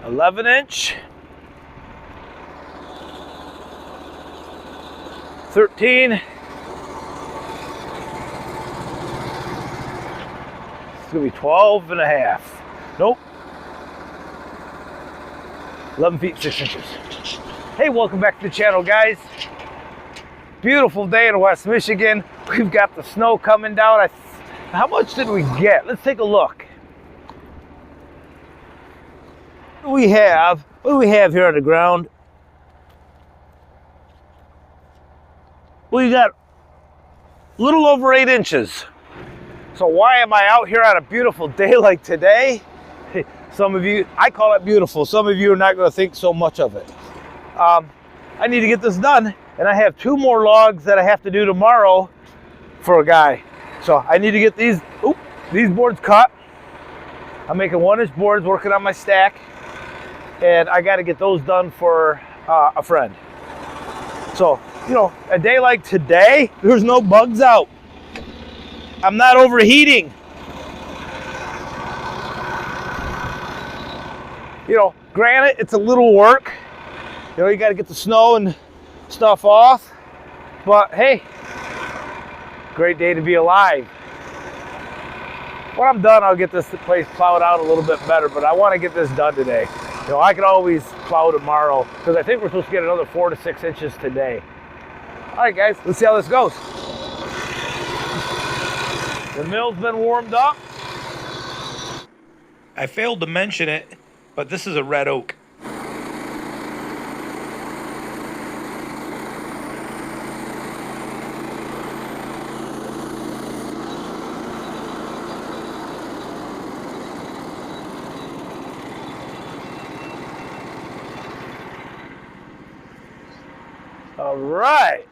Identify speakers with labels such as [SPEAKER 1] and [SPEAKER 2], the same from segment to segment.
[SPEAKER 1] Eleven inch, 13. It's gonna be 12 and a half. Nope. 11 feet 6 inches. Hey, welcome back to the channel, guys. Beautiful day in West Michigan. We've got the snow coming down. How much did we get? Let's take a look. What do we have here on the ground? We got a little over 8 inches. So why am I out here on a beautiful day like today? Some of you, I call it beautiful. Some of you are not going to think so much of it. I need to get this done, and I have 2 more logs that I have to do tomorrow for a guy. So I need to get these boards cut. I'm making 1-inch boards, working on my stack. And I got to get those done for a friend. So, you know, a day like today, there's no bugs out. I'm not overheating. You know, granted, it's a little work. You know, you got to get the snow and stuff off. But hey, great day to be alive. When I'm done, I'll get this place plowed out a little bit better, but I want to get this done today. You know, I can always plow tomorrow because I think we're supposed to get another 4 to 6 inches today. All right, guys, let's see how this goes. The mill's been warmed up. I failed to mention it, but this is a red oak. All right.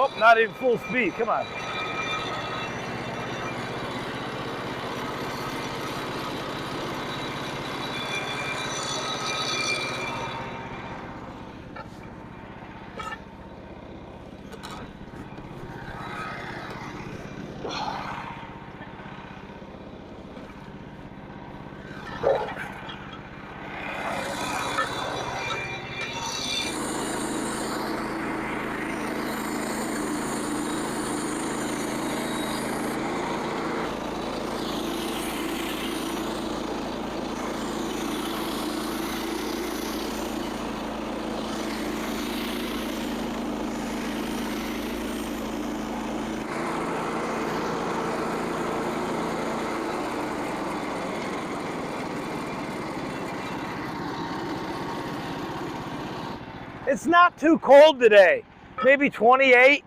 [SPEAKER 1] Oh, not even full speed. Come on. It's not too cold today. Maybe 28.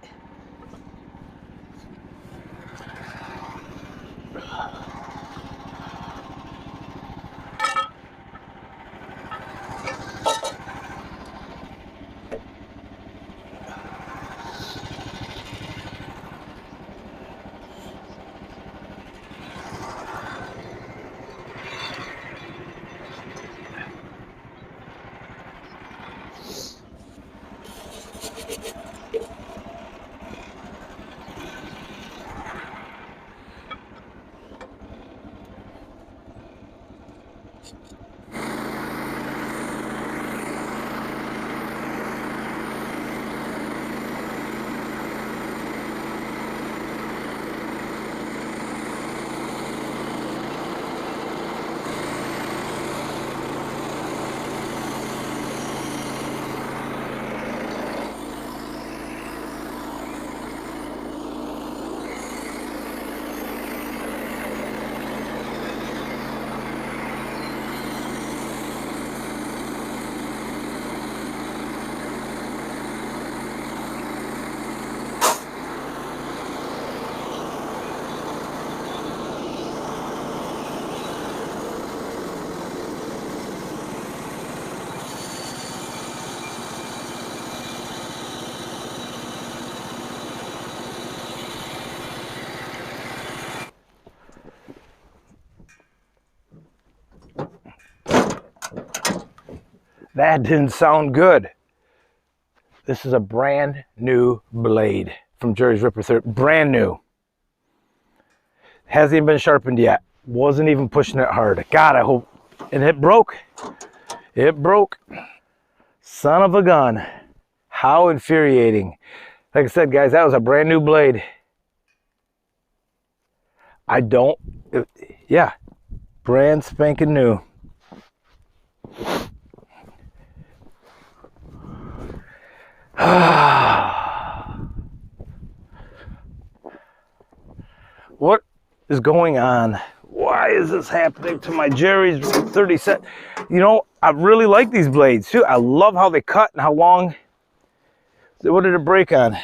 [SPEAKER 1] That didn't sound good. This is a brand new blade from Jerry's Ripper 30. Brand new. Hasn't even been sharpened yet. Wasn't even pushing it hard. God, I hope. And it broke. It broke. Son of a gun. How infuriating. Like I said, guys, that was a brand new blade. Yeah, brand spanking new. What is going on? Why is this happening to my Jerry's 37? You know, I really like these blades too. I love how they cut and how long. What did it break on?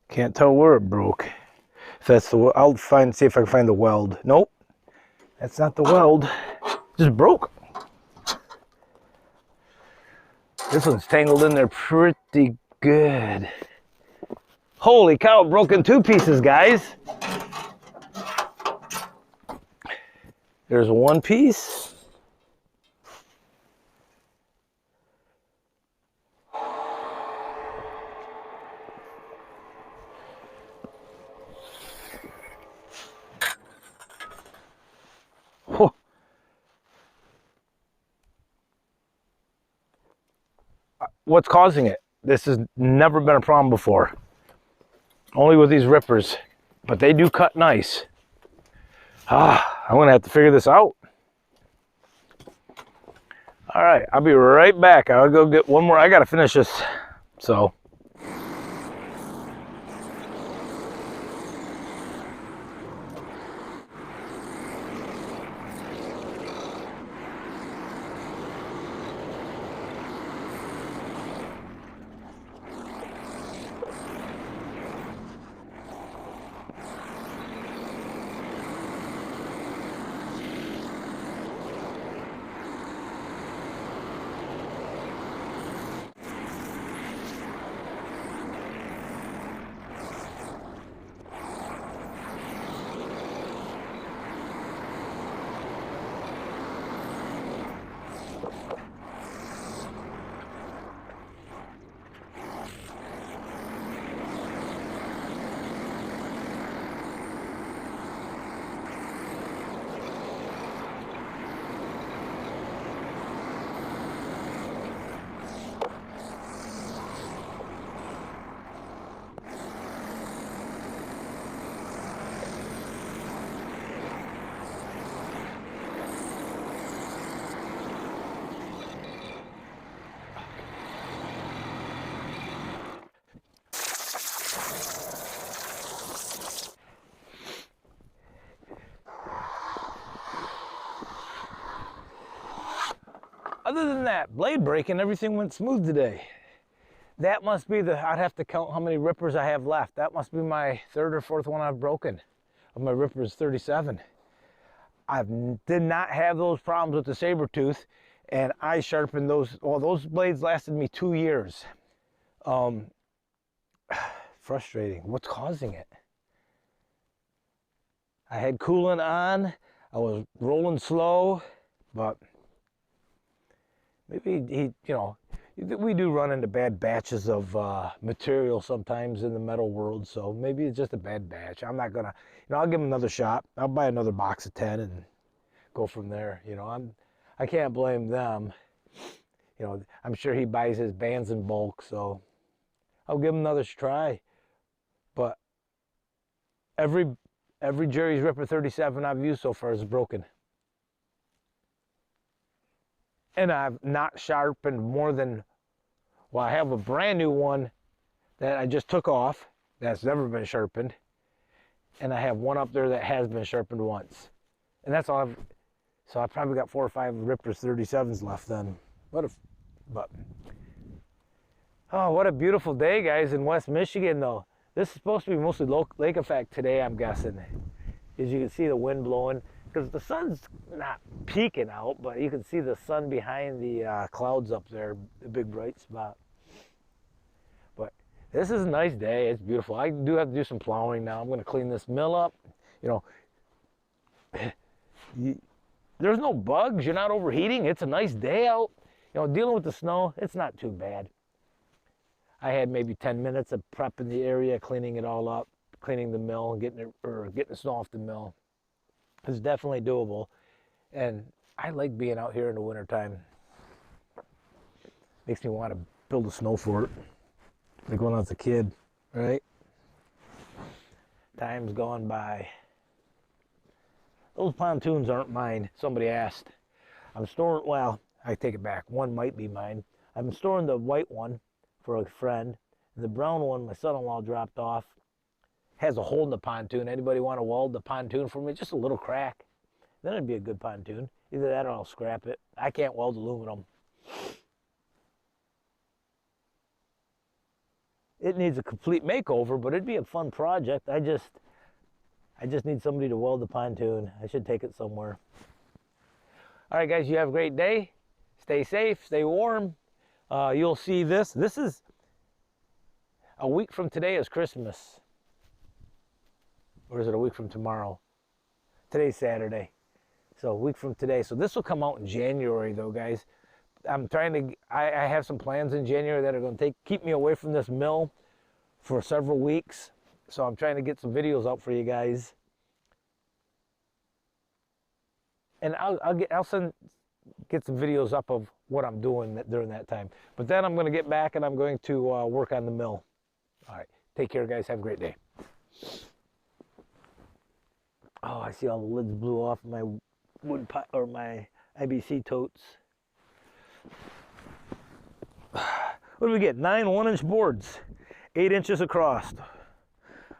[SPEAKER 1] Can't tell where it broke. If that's the, I'll see if I can find the weld. Nope, that's not the weld. Just broke. This one's tangled in there pretty good. Holy cow, it broke in two pieces, guys. There's one piece. Oh. What's causing it? This has never been a problem before. Only with these rippers, but they do cut nice. I'm gonna have to figure this out. All right, I'll be right back. I'll go get one more. I gotta finish this, so. Other than that, blade breaking, everything went smooth today. That must be I'd have to count how many rippers I have left. That must be my third or fourth one I've broken of my rippers 37. I did not have those problems with the saber tooth, and I sharpened those. Well, those blades lasted me 2 years. Frustrating. What's causing it? I had coolant on. I was rolling slow, but maybe we do run into bad batches of material sometimes in the metal world, so maybe it's just a bad batch. I'm not gonna, I'll give him another shot. I'll buy another box of 10 and go from there. I can't blame them. I'm sure he buys his bands in bulk, so I'll give him another try. But every Jerry's Ripper 37 I've used so far is broken. And I've not sharpened more than, well, I have a brand new one that I just took off that's never been sharpened. And I have one up there that has been sharpened once. And that's all so I've probably got 4 or 5 Rippers 37s left then. Oh, what a beautiful day, guys, in West Michigan, though. This is supposed to be mostly lake effect today, I'm guessing. As you can see the wind blowing, because the sun's not peeking out, but you can see the sun behind the clouds up there, the big bright spot. But this is a nice day. It's beautiful. I do have to do some plowing now. I'm going to clean this mill up. there's no bugs. You're not overheating. It's a nice day out. You know, dealing with the snow, it's not too bad. I had maybe 10 minutes of prepping the area, cleaning it all up, cleaning the mill, and getting the snow off the mill. It's definitely doable. And I like being out here in the wintertime. Makes me want to build a snow fort. Like when I was a kid, right? Time's gone by. Those pontoons aren't mine. Somebody asked. I'm storing, well, I take it back. One might be mine. I'm storing the white one for a friend. And the brown one my son-in-law dropped off. Has a hole in the pontoon. Anybody want to weld the pontoon for me? Just a little crack. Then it'd be a good pontoon. Either that or I'll scrap it. I can't weld aluminum. It needs a complete makeover, but it'd be a fun project. I just need somebody to weld the pontoon. I should take it somewhere. All right, guys, you have a great day. Stay safe, stay warm. You'll see this. This is a week from today is Christmas. Or is it a week from tomorrow? Today's Saturday. So a week from today. So this will come out in January though, guys. I'm trying to, I have some plans in January that are going to keep me away from this mill for several weeks. So I'm trying to get some videos out for you guys. And I'll get some videos up of what I'm doing during that time. But then I'm going to get back and I'm going to work on the mill. All right. Take care, guys. Have a great day. Oh, I see all the lids blew off my wood pot or my IBC totes. What do we get? 9 1-inch boards, 8 inches across.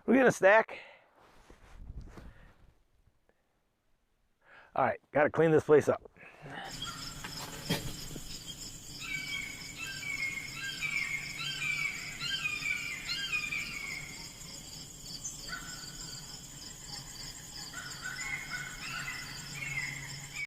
[SPEAKER 1] We're gonna stack. All right, gotta clean this place up.